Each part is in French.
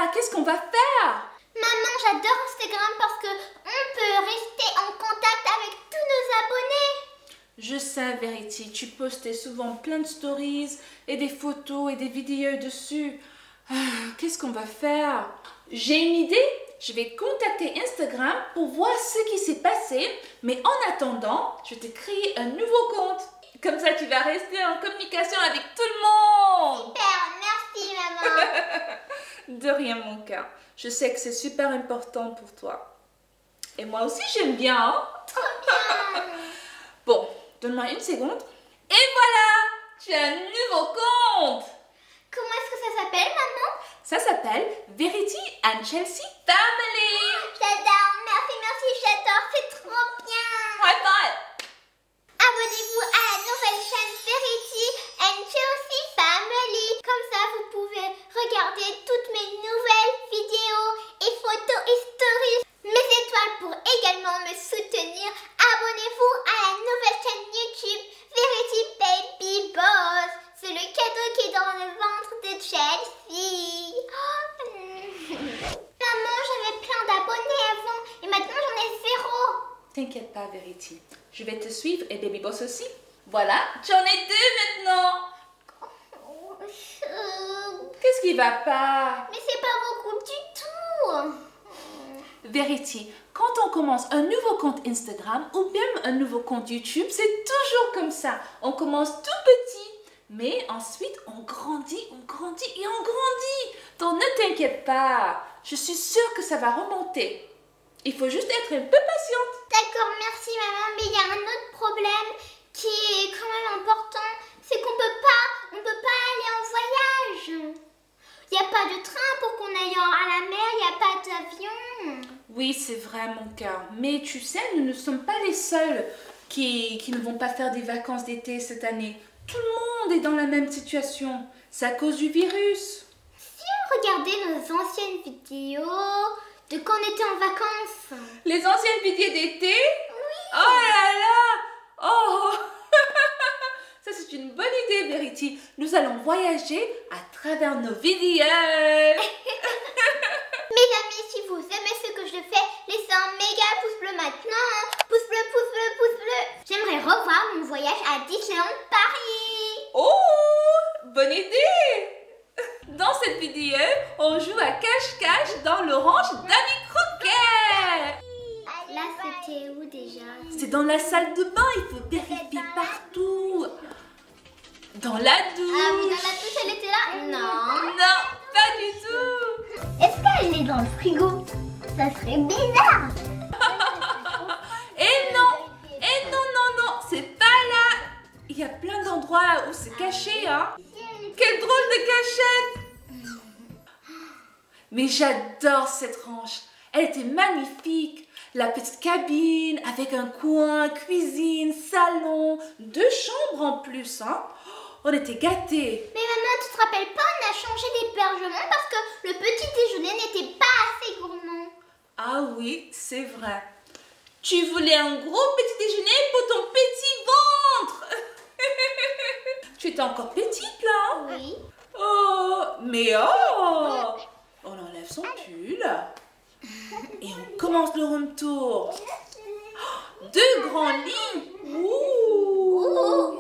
là? Qu'est-ce qu'on va faire? Maman, j'adore Instagram parce que on peut rester en contact avec tous nos abonnés. Je sais, Verity, tu postais souvent plein de stories et des photos et des vidéos dessus. Qu'est-ce qu'on va faire? J'ai une idée. Je vais contacter Instagram pour voir ce qui s'est passé. Mais en attendant, je vais te créer un nouveau compte. Comme ça, tu vas rester en communication avec tout le monde. Super, merci maman. De rien, mon cœur. Je sais que c'est super important pour toi. Et moi aussi, j'aime bien. Hein? Trop bien. Bon, donne-moi une seconde. Et voilà, tu as un nouveau compte. Comment est-ce que ça s'appelle, maman? Ça s'appelle Verity and Chelsea Family. J'adore, merci, j'adore, c'est trop bien. High five. Abonnez-vous à la nouvelle chaîne Verity and Chelsea Family. Comme ça, vous pouvez regarder toutes mes nouvelles vidéos et photos et stories. Mes étoiles pour également me soutenir. Abonnez-vous à la nouvelle chaîne YouTube Verity Baby Boss. C'est le cadeau qui est dans le ventre de Chelsea. Maman, j'avais plein d'abonnés avant et maintenant j'en ai 0. T'inquiète pas, Verity. Je vais te suivre et Baby Boss aussi. Voilà, j'en ai 2 maintenant. Qu'est-ce qui va pas? Mais c'est pas beaucoup du tout. Verity, quand on commence un nouveau compte Instagram ou même un nouveau compte YouTube, c'est toujours comme ça. On commence tout petit, mais ensuite on grandit et on grandit. Donc ne t'inquiète pas, je suis sûre que ça va remonter. Il faut juste être un peu patiente. D'accord, merci maman, mais il y a un autre problème qui est quand même important, c'est qu'on peut pas aller en voyage. Il n'y a pas de train pour qu'on aille à la mer, il n'y a pas d'avion. Oui, c'est vrai, mon cœur. Mais tu sais, nous ne sommes pas les seuls qui ne vont pas faire des vacances d'été cette année. Tout le monde est dans la même situation. C'est à cause du virus. Si on regardait nos anciennes vidéos de quand on était en vacances. Les anciennes vidéos d'été? Oui. Oh là là! Oh! Ça, c'est une bonne idée, Verity. Nous allons voyager à travers nos vidéos. Mes amis, si vous aimez ce que je fais, laissez un méga pouce bleu maintenant. Pouce bleu, pouce bleu, pouce bleu. J'aimerais revoir mon voyage à Disneyland Paris. Oh! Bonne idée! Dans cette vidéo, on joue à cache-cache dans l'orange d'Ami Croquet. Là, c'était où déjà? C'est dans la salle de bain, il faut vérifier partout. Dans la douche. Ah oui, dans la douche, elle était là? Non. Non, pas du tout. Est-ce qu'elle est dans le frigo? Ça serait bizarre. Et non, c'est pas là. Il y a plein d'endroits où c'est caché, hein. Quelle drôle de cachette. Mais j'adore cette range. Elle était magnifique. La petite cabine avec un coin, cuisine, salon, 2 chambres en plus, hein. On était gâtés. Mais maman, tu te rappelles pas, on a changé d'hébergement parce que le petit déjeuner n'était pas assez gourmand. Ah oui, c'est vrai. Tu voulais un gros petit déjeuner pour ton petit ventre. Tu étais encore petite là, hein? Oui. Oh, mais oh! On enlève son pull. Et on commence le room tour. 2 grands lits. Ouh.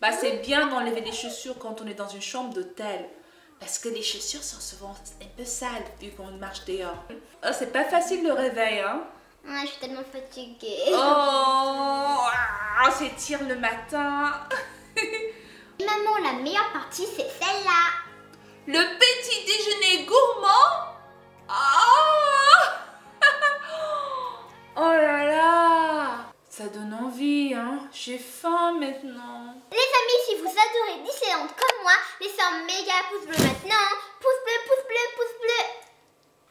Bah, c'est bien d'enlever les chaussures quand on est dans une chambre d'hôtel. Parce que les chaussures sont souvent un peu sales vu qu'on marche dehors. Oh, c'est pas facile le réveil, hein? Ah, je suis tellement fatiguée. Oh, s'étire le matin. Maman, la meilleure partie, c'est celle-là. Le petit déjeuner gourmand. Oh là là. Ça donne envie, hein. J'ai faim maintenant. Les amis, si vous adorez Disneyland comme moi, laissez un méga pouce bleu maintenant. Pouce bleu, pouce bleu, pouce bleu.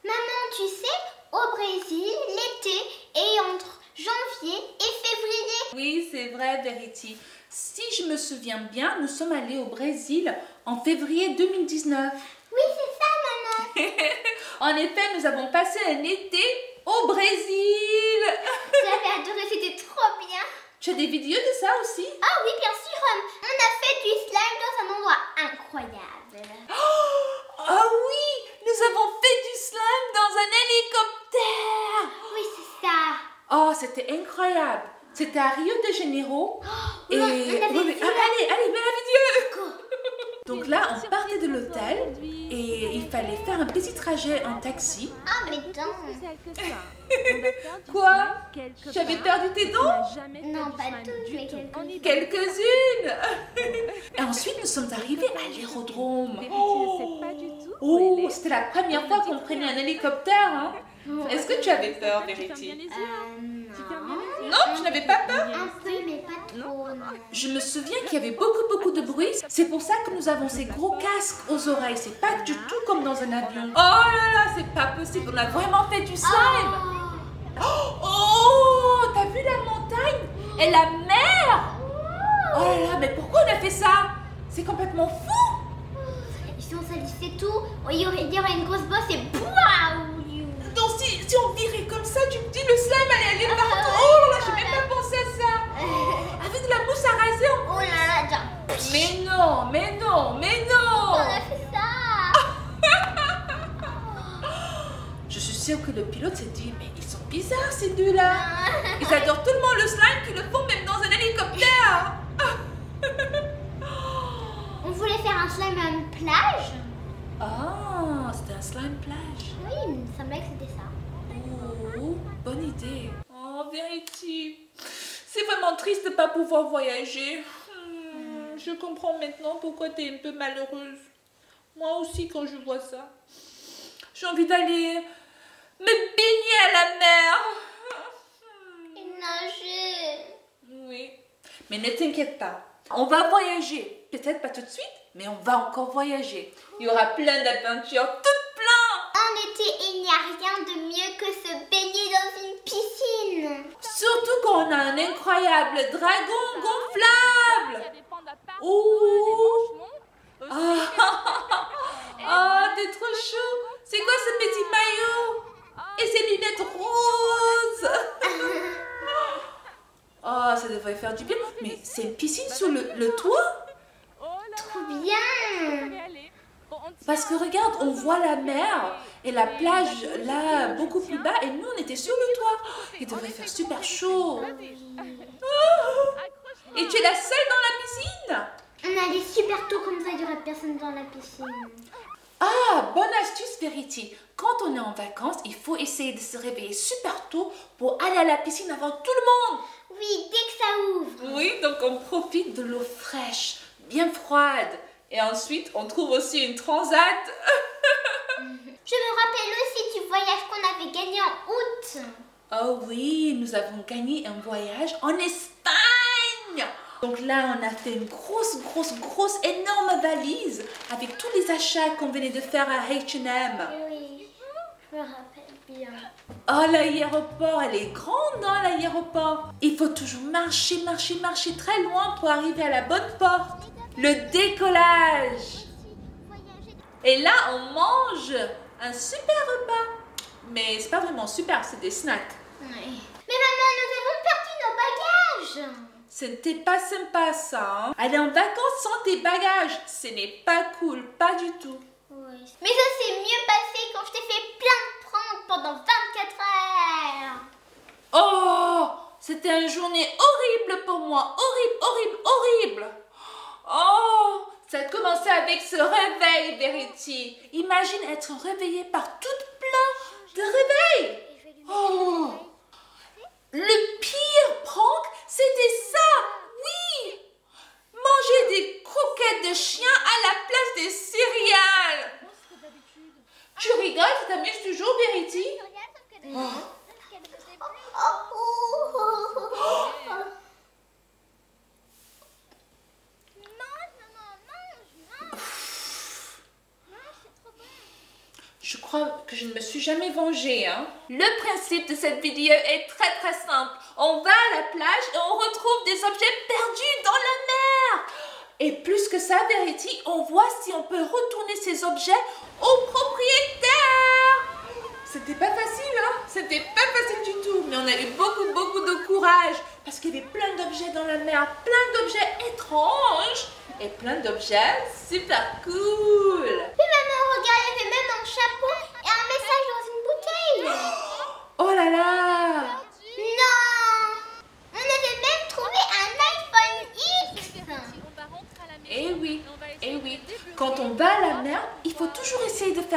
Maman, tu sais, au Brésil, l'été est entre janvier et février. Oui, c'est vrai, Verity. Si je me souviens bien, nous sommes allés au Brésil en février 2019. Oui, c'est ça, maman. En effet, nous avons passé un été au Brésil. J'avais adoré, c'était trop bien. Tu as des vidéos de ça aussi? Ah oui, bien sûr. On a fait du slime dans un endroit incroyable. Ah oui, nous avons fait du c'était incroyable. C'était à Rio de Janeiro. Et on avait vu allez, mets la vidéo. Donc là, on partait de l'hôtel et il fallait faire un petit trajet en taxi. Ah, mais non. Quoi? Tu avais perdu tes dents? Non, pas toutes, mais quelques-unes. Quelques-unes. Et ensuite, nous sommes arrivés à l'aérodrome. C'était la première fois qu'on prenait un hélicoptère. Hein? Est-ce que tu avais peur, Verity? Non, tu n'avais pas peur? Un peu, mais pas trop. Je me souviens qu'il y avait beaucoup de bruit. C'est pour ça que nous avons ces gros casques aux oreilles. C'est pas du tout comme dans un avion. Oh là là, c'est pas possible. On a vraiment fait du slime. Oh, t'as vu la montagne et la mer? Oh là là, mais pourquoi on a fait ça? C'est complètement fou. Et si on salissait tout, il y aurait une grosse bosse et waouh! Donc si on virait comme ça, tu me dis le slime allait aller partout. Oh là là, j'ai même pas pensé à ça. Avec de la mousse à raser. Oh là là, déjà. Mais non. On a fait ça. Je suis sûre que le pilote s'est dit, mais ils sont bizarres ces deux-là. Ils adorent tellement le slime qu'ils le font même dans un hélicoptère. On voulait faire un slime à une plage. Ah, c'était un slime plage. Oui, il me semblait que c'était ça. Oh, bonne idée. Oh, Verity, c'est vraiment triste de ne pas pouvoir voyager. Je comprends maintenant pourquoi tu es un peu malheureuse. Moi aussi, quand je vois ça, j'ai envie d'aller me baigner à la mer. Et nager. Oui, mais ne t'inquiète pas. On va voyager. Peut-être pas tout de suite, mais on va encore voyager. Il y aura plein d'aventures, toutes plein. En été, il n'y a rien de mieux que se baigner dans une piscine. Surtout quand on a un incroyable dragon gonflable. Oh, t'es trop chaud. C'est quoi ce petit maillot? Et ces lunettes roses. Oh, ça devrait faire du bien. Mais c'est une piscine sous le toit? Trop bien. Parce que regarde, on voit la mer et la plage là, beaucoup plus bas. Et nous, on était sur le toit. Il devrait faire super chaud. Oh. Et tu es la seule dans la piscine? On allait super tôt, comme ça il n'y aurait personne dans la piscine. Ah, bonne astuce, Verity. Quand on est en vacances, il faut essayer de se réveiller super tôt pour aller à la piscine avant tout le monde. Oui, dès que ça ouvre. Oui, donc on profite de l'eau fraîche, bien froide. Et ensuite, on trouve aussi une transat. Je me rappelle aussi du voyage qu'on avait gagné en août. Oh oui, nous avons gagné un voyage en Espagne. Donc là, on a fait une grosse, énorme valise avec tous les achats qu'on venait de faire à H&M. Oui, je me rappelle bien. Oh, l'aéroport, elle est grande, hein, l'aéroport. Il faut toujours marcher très loin pour arriver à la bonne porte. Le décollage. Et là, on mange un super repas. Mais c'est pas vraiment super, c'est des snacks. Oui. Mais maman, nous avons perdu nos bagages. C'était pas sympa ça, hein? Aller en vacances sans tes bagages, ce n'est pas cool, pas du tout. Oui. Mais ça s'est mieux passé quand je t'ai fait plein de pranks pendant 24 heures. Oh, c'était une journée horrible pour moi, horrible. Oh, ça a commencé avec ce réveil, Verity. Imagine être réveillée par toute plein de réveils. Oh, le pire prank, c'était ça, oui. Manger des croquettes de chien à la place des céréales. Tu rigoles, tu t'amuses toujours, Verity? Oh. Je crois que je ne me suis jamais vengée, hein. Le principe de cette vidéo est très simple. On va à la plage et on retrouve des objets perdus dans la mer. Et plus que ça, Verity, on voit si on peut retourner ces objets au propriétaire. C'était pas facile, hein. C'était pas facile du tout. Mais on a eu beaucoup de courage. Parce qu'il y avait plein d'objets dans la mer. Plein d'objets étranges. Et plein d'objets super cool. Mais maman, regarde, il y avait même un chapeau et un message dans une bouteille. Oh là là. Non.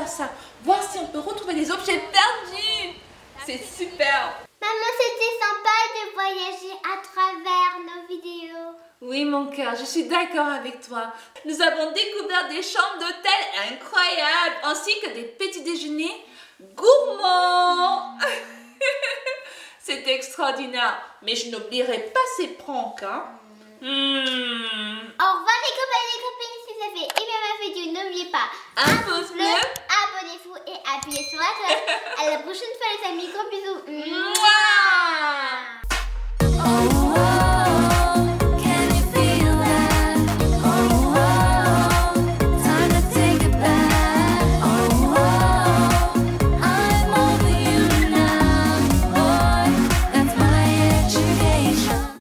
faire ça. Voir si on peut retrouver des objets perdus. C'est super. Maman, c'était sympa de voyager à travers nos vidéos. Oui, mon cœur, je suis d'accord avec toi. Nous avons découvert des chambres d'hôtel incroyables, ainsi que des petits déjeuners gourmands. C'est extraordinaire, mais je n'oublierai pas ces pranks, hein. Au revoir les copains et les copines, si vous avez aimé ma vidéo, n'oubliez pas Un pouce bleu, abonnez-vous et appuyez sur la cloche. À la prochaine fois les amis, gros bisous. Mouah.